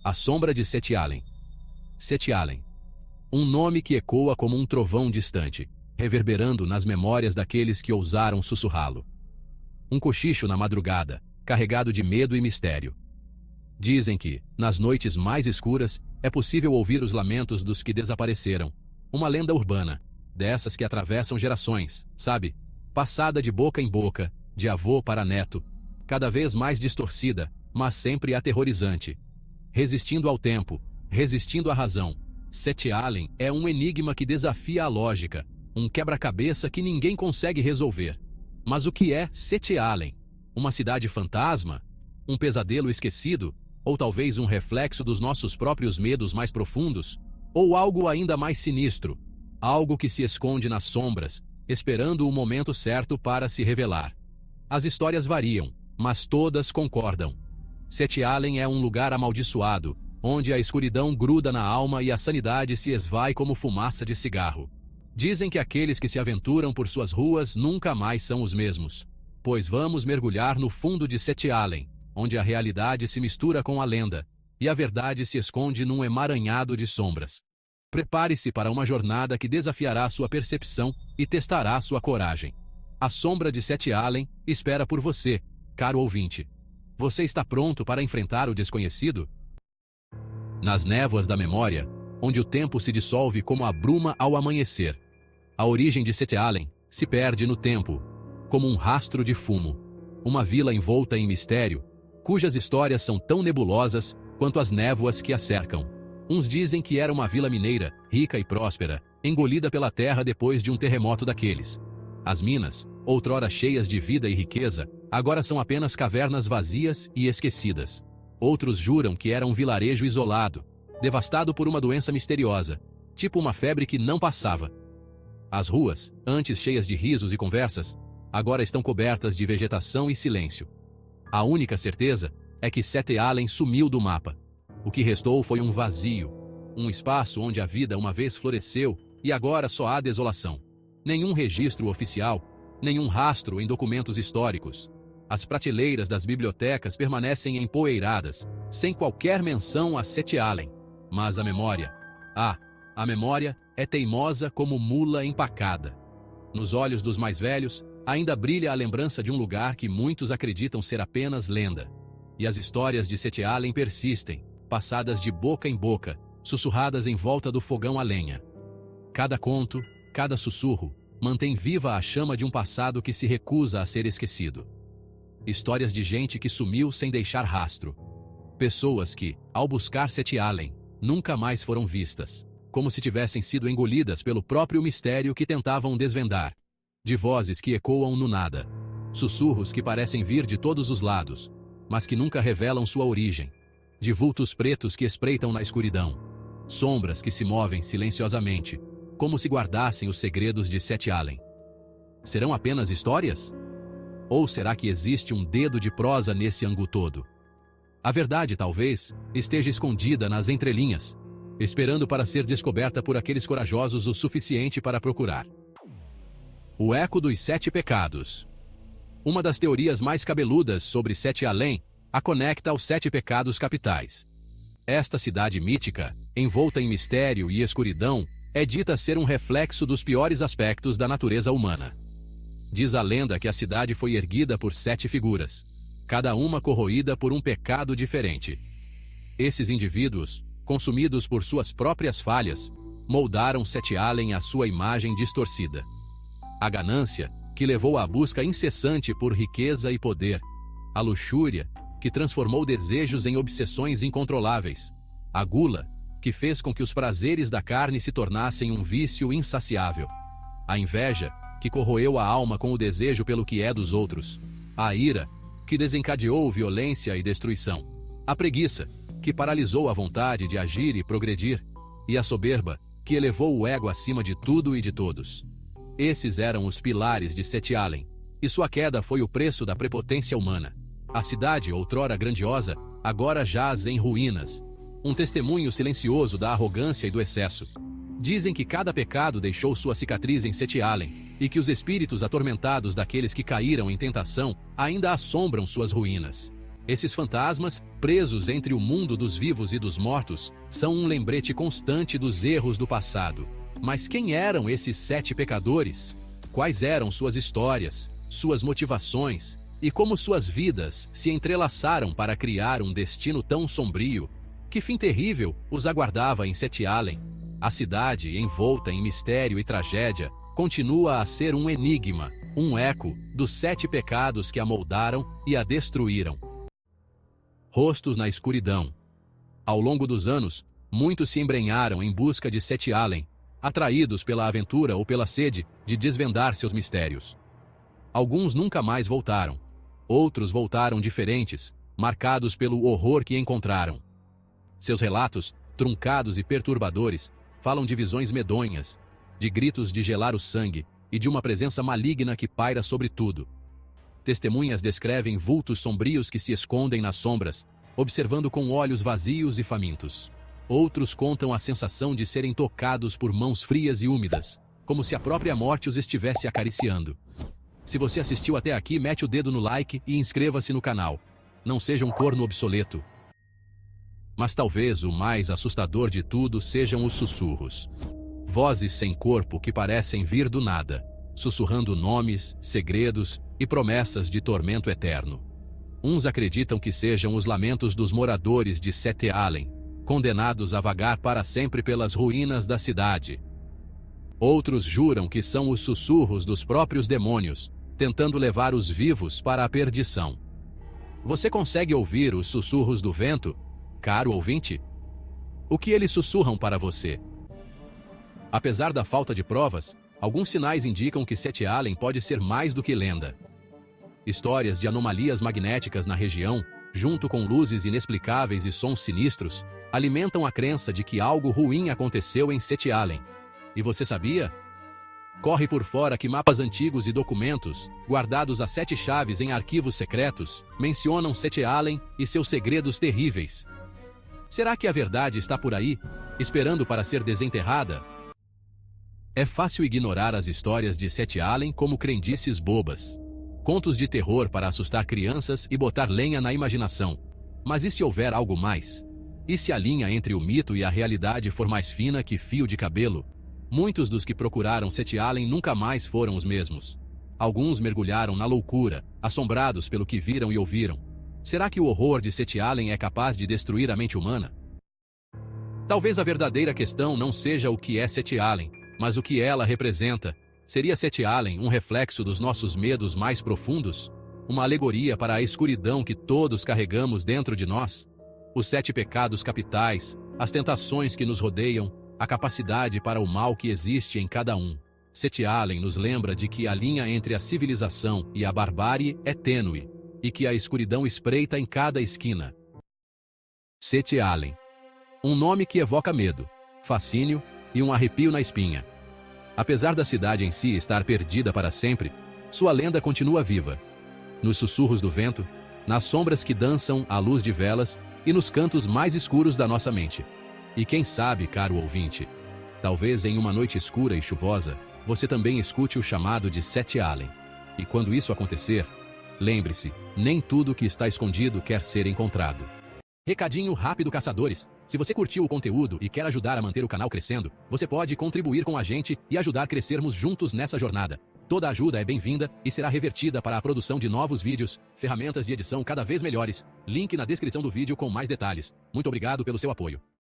A sombra de Seth-Allen. Seth-Allen. Um nome que ecoa como um trovão distante, reverberando nas memórias daqueles que ousaram sussurrá-lo. Um cochicho na madrugada, carregado de medo e mistério. Dizem que, nas noites mais escuras, é possível ouvir os lamentos dos que desapareceram. Uma lenda urbana, dessas que atravessam gerações, sabe? Passada de boca em boca, de avô para neto, cada vez mais distorcida, mas sempre aterrorizante. Resistindo ao tempo, resistindo à razão, Seth-Allen é um enigma que desafia a lógica, um quebra-cabeça que ninguém consegue resolver. Mas o que é Seth-Allen? Uma cidade fantasma? Um pesadelo esquecido? Ou talvez um reflexo dos nossos próprios medos mais profundos? Ou algo ainda mais sinistro? Algo que se esconde nas sombras, esperando o momento certo para se revelar. As histórias variam, mas todas concordam. Seth-Allen é um lugar amaldiçoado, onde a escuridão gruda na alma e a sanidade se esvai como fumaça de cigarro. Dizem que aqueles que se aventuram por suas ruas nunca mais são os mesmos. Pois vamos mergulhar no fundo de Seth-Allen, onde a realidade se mistura com a lenda, e a verdade se esconde num emaranhado de sombras. Prepare-se para uma jornada que desafiará sua percepção e testará sua coragem. A sombra de Seth-Allen espera por você, caro ouvinte. Você está pronto para enfrentar o desconhecido? Nas névoas da memória, onde o tempo se dissolve como a bruma ao amanhecer, a origem de Seth-Allen se perde no tempo, como um rastro de fumo. Uma vila envolta em mistério, cujas histórias são tão nebulosas quanto as névoas que a cercam. Uns dizem que era uma vila mineira, rica e próspera, engolida pela terra depois de um terremoto daqueles. As minas, outrora cheias de vida e riqueza, agora são apenas cavernas vazias e esquecidas. Outros juram que era um vilarejo isolado, devastado por uma doença misteriosa, tipo uma febre que não passava. As ruas, antes cheias de risos e conversas, agora estão cobertas de vegetação e silêncio. A única certeza é que Seth-Allen sumiu do mapa. O que restou foi um vazio, um espaço onde a vida uma vez floresceu e agora só há desolação. Nenhum registro oficial, nenhum rastro em documentos históricos. As prateleiras das bibliotecas permanecem empoeiradas, sem qualquer menção a Seth-Allen. Mas a memória... a memória é teimosa como mula empacada. Nos olhos dos mais velhos, ainda brilha a lembrança de um lugar que muitos acreditam ser apenas lenda. E as histórias de Seth-Allen persistem, passadas de boca em boca, sussurradas em volta do fogão a lenha. Cada conto, cada sussurro, mantém viva a chama de um passado que se recusa a ser esquecido. Histórias de gente que sumiu sem deixar rastro. Pessoas que, ao buscar Seth-Allen, nunca mais foram vistas, como se tivessem sido engolidas pelo próprio mistério que tentavam desvendar. De vozes que ecoam no nada. Sussurros que parecem vir de todos os lados, mas que nunca revelam sua origem. De vultos pretos que espreitam na escuridão. Sombras que se movem silenciosamente, como se guardassem os segredos de Seth-Allen. Serão apenas histórias? Ou será que existe um dedo de prosa nesse angu todo? A verdade, talvez, esteja escondida nas entrelinhas, esperando para ser descoberta por aqueles corajosos o suficiente para procurar. O eco dos 7 pecados. Uma das teorias mais cabeludas sobre Seth-Allen a conecta aos 7 pecados capitais. Esta cidade mítica, envolta em mistério e escuridão, é dita ser um reflexo dos piores aspectos da natureza humana. Diz a lenda que a cidade foi erguida por 7 figuras, cada uma corroída por um pecado diferente. Esses indivíduos, consumidos por suas próprias falhas, moldaram Seth-Allen à sua imagem distorcida. A ganância, que levou à busca incessante por riqueza e poder. A luxúria, que transformou desejos em obsessões incontroláveis. A gula, que fez com que os prazeres da carne se tornassem um vício insaciável. A inveja, que corroeu a alma com o desejo pelo que é dos outros. A ira, que desencadeou violência e destruição. A preguiça, que paralisou a vontade de agir e progredir. E a soberba, que elevou o ego acima de tudo e de todos. Esses eram os pilares de Seth-Allen, e sua queda foi o preço da prepotência humana. A cidade, outrora grandiosa, agora jaz em ruínas. Um testemunho silencioso da arrogância e do excesso. Dizem que cada pecado deixou sua cicatriz em Seth-Allen, e que os espíritos atormentados daqueles que caíram em tentação ainda assombram suas ruínas. Esses fantasmas, presos entre o mundo dos vivos e dos mortos, são um lembrete constante dos erros do passado. Mas quem eram esses 7 pecadores? Quais eram suas histórias, suas motivações e como suas vidas se entrelaçaram para criar um destino tão sombrio? Que fim terrível os aguardava em Sete Allen? A cidade, envolta em mistério e tragédia, continua a ser um enigma, um eco dos 7 pecados que a moldaram e a destruíram. Rostos na escuridão. Ao longo dos anos, muitos se embrenharam em busca de Sete Allen, atraídos pela aventura ou pela sede de desvendar seus mistérios. Alguns nunca mais voltaram. Outros voltaram diferentes, marcados pelo horror que encontraram. Seus relatos, truncados e perturbadores, falam de visões medonhas, de gritos de gelar o sangue e de uma presença maligna que paira sobre tudo. Testemunhas descrevem vultos sombrios que se escondem nas sombras, observando com olhos vazios e famintos. Outros contam a sensação de serem tocados por mãos frias e úmidas, como se a própria morte os estivesse acariciando. Se você assistiu até aqui, mete o dedo no like e inscreva-se no canal. Não seja um corno obsoleto. Mas talvez o mais assustador de tudo sejam os sussurros. Vozes sem corpo que parecem vir do nada, sussurrando nomes, segredos e promessas de tormento eterno. Uns acreditam que sejam os lamentos dos moradores de Sete Allen, condenados a vagar para sempre pelas ruínas da cidade. Outros juram que são os sussurros dos próprios demônios, tentando levar os vivos para a perdição. Você consegue ouvir os sussurros do vento, caro ouvinte? O que eles sussurram para você? Apesar da falta de provas, alguns sinais indicam que Sete Allen pode ser mais do que lenda. Histórias de anomalias magnéticas na região, junto com luzes inexplicáveis e sons sinistros, alimentam a crença de que algo ruim aconteceu em Sete Allen. E você sabia? Corre por fora que mapas antigos e documentos, guardados a 7 chaves em arquivos secretos, mencionam Sete Allen e seus segredos terríveis. Será que a verdade está por aí, esperando para ser desenterrada? É fácil ignorar as histórias de Sete Allen como crendices bobas. Contos de terror para assustar crianças e botar lenha na imaginação. Mas e se houver algo mais? E se a linha entre o mito e a realidade for mais fina que fio de cabelo? Muitos dos que procuraram Sete Allen nunca mais foram os mesmos. Alguns mergulharam na loucura, assombrados pelo que viram e ouviram. Será que o horror de Sete Allen é capaz de destruir a mente humana? Talvez a verdadeira questão não seja o que é Sete Allen, mas o que ela representa. Seria Sete Allen um reflexo dos nossos medos mais profundos? Uma alegoria para a escuridão que todos carregamos dentro de nós? Os 7 pecados capitais, as tentações que nos rodeiam, a capacidade para o mal que existe em cada um. Sete Allen nos lembra de que a linha entre a civilização e a barbárie é tênue, e que a escuridão espreita em cada esquina. Sete Allen. Um nome que evoca medo, fascínio e um arrepio na espinha. Apesar da cidade em si estar perdida para sempre, sua lenda continua viva. Nos sussurros do vento, nas sombras que dançam à luz de velas e nos cantos mais escuros da nossa mente. E quem sabe, caro ouvinte, talvez em uma noite escura e chuvosa, você também escute o chamado de Sete Allen. E quando isso acontecer, lembre-se, nem tudo que está escondido quer ser encontrado. Recadinho rápido, caçadores! Se você curtiu o conteúdo e quer ajudar a manter o canal crescendo, você pode contribuir com a gente e ajudar a crescermos juntos nessa jornada. Toda ajuda é bem-vinda e será revertida para a produção de novos vídeos, ferramentas de edição cada vez melhores. Link na descrição do vídeo com mais detalhes. Muito obrigado pelo seu apoio.